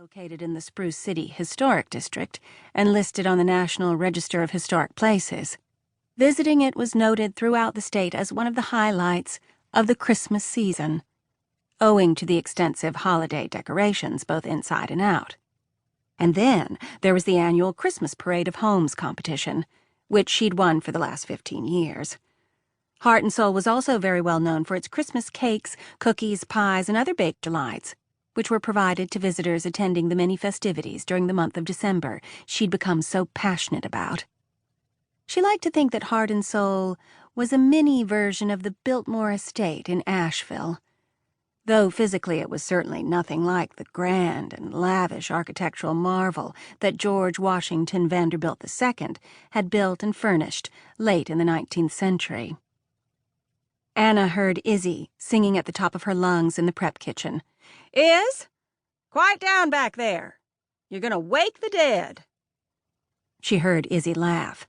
located in the Spruce City Historic District and listed on the National Register of Historic Places. Visiting it was noted throughout the state as one of the highlights of the Christmas season, owing to the extensive holiday decorations both inside and out. And then there was the annual Christmas Parade of Homes competition, which she'd won for the last 15 years. Heart and Soul was also very well known for its Christmas cakes, cookies, pies, and other baked delights, which were provided to visitors attending the many festivities during the month of December she'd become so passionate about. She liked to think that Heart and Soul was a mini version of the Biltmore Estate in Asheville, though physically it was certainly nothing like the grand and lavish architectural marvel that George Washington Vanderbilt II had built and furnished late in the 19th century. Anna heard Izzy singing at the top of her lungs in the prep kitchen. "Iz, quiet down back there. You're going to wake the dead." She heard Izzy laugh.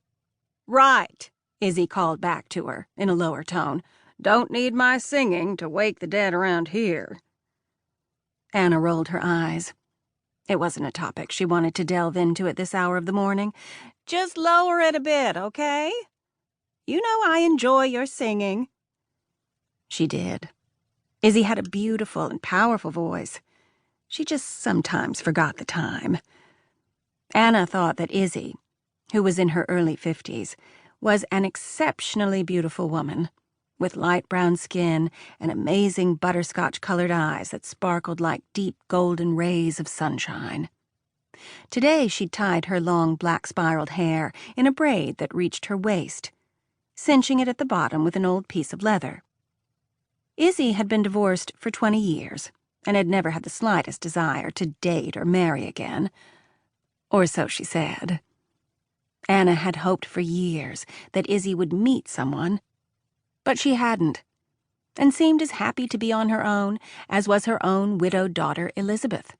"Right," Izzy called back to her in a lower tone. "Don't need my singing to wake the dead around here." Anna rolled her eyes. It wasn't a topic she wanted to delve into at this hour of the morning. "Just lower it a bit, okay? You know I enjoy your singing." She did. Izzy had a beautiful and powerful voice. She just sometimes forgot the time. Anna thought that Izzy, who was in her early 50s, was an exceptionally beautiful woman, with light brown skin and amazing butterscotch-colored eyes that sparkled like deep golden rays of sunshine. Today she'd tied her long black spiraled hair in a braid that reached her waist, cinching it at the bottom with an old piece of leather. Izzy had been divorced for 20 years and had never had the slightest desire to date or marry again, or so she said. Anna had hoped for years that Izzy would meet someone, but she hadn't, and seemed as happy to be on her own as was her own widowed daughter Elizabeth.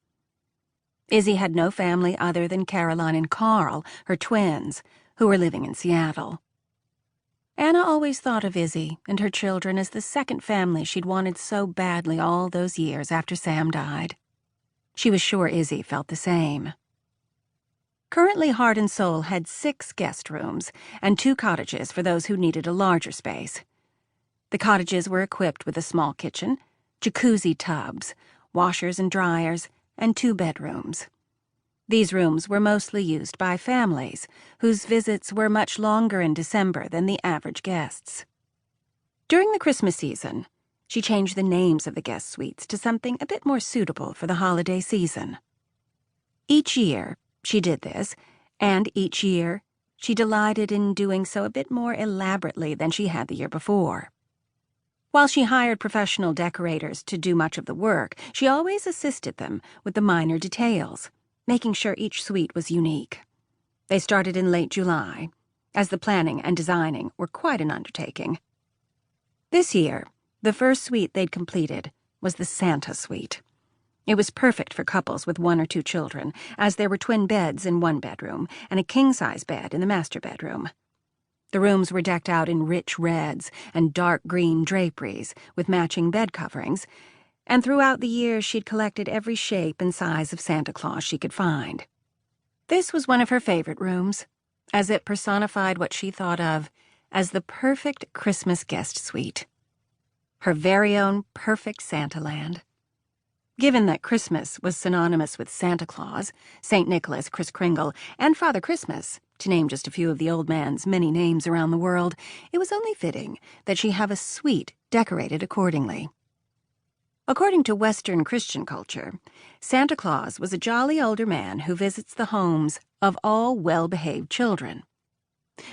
Izzy had no family other than Caroline and Carl, her twins, who were living in Seattle. Anna always thought of Izzy and her children as the second family she'd wanted so badly all those years after Sam died. She was sure Izzy felt the same. Currently, Heart and Soul had 6 guest rooms and 2 cottages for those who needed a larger space. The cottages were equipped with a small kitchen, jacuzzi tubs, washers and dryers, and 2 bedrooms. These rooms were mostly used by families, whose visits were much longer in December than the average guests. During the Christmas season, she changed the names of the guest suites to something a bit more suitable for the holiday season. Each year, she did this, and each year, she delighted in doing so a bit more elaborately than she had the year before. While she hired professional decorators to do much of the work, she always assisted them with the minor details, making sure each suite was unique. They started in late July, as the planning and designing were quite an undertaking. This year, the first suite they'd completed was the Santa suite. It was perfect for couples with 1 or 2 children, as there were twin beds in one bedroom and a king-size bed in the master bedroom. The rooms were decked out in rich reds and dark green draperies with matching bed coverings, and throughout the years she'd collected every shape and size of Santa Claus she could find. This was one of her favorite rooms, as it personified what she thought of as the perfect Christmas guest suite. Her very own perfect Santaland. Given that Christmas was synonymous with Santa Claus, St. Nicholas, Kris Kringle, and Father Christmas, to name just a few of the old man's many names around the world, it was only fitting that she have a suite decorated accordingly. According to Western Christian culture, Santa Claus was a jolly older man who visits the homes of all well-behaved children.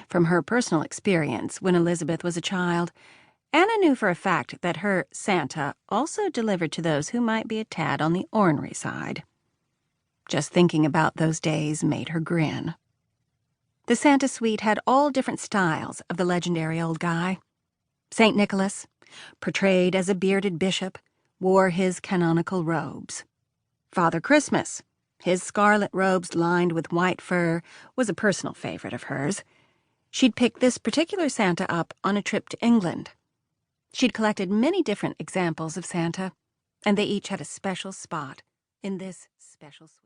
From her personal experience when Elizabeth was a child, Anna knew for a fact that her Santa also delivered to those who might be a tad on the ornery side. Just thinking about those days made her grin. The Santa suite had all different styles of the legendary old guy. St. Nicholas, portrayed as a bearded bishop, wore his canonical robes. Father Christmas, his scarlet robes lined with white fur, was a personal favorite of hers. She'd picked this particular Santa up on a trip to England. She'd collected many different examples of Santa, and they each had a special spot in this special suite.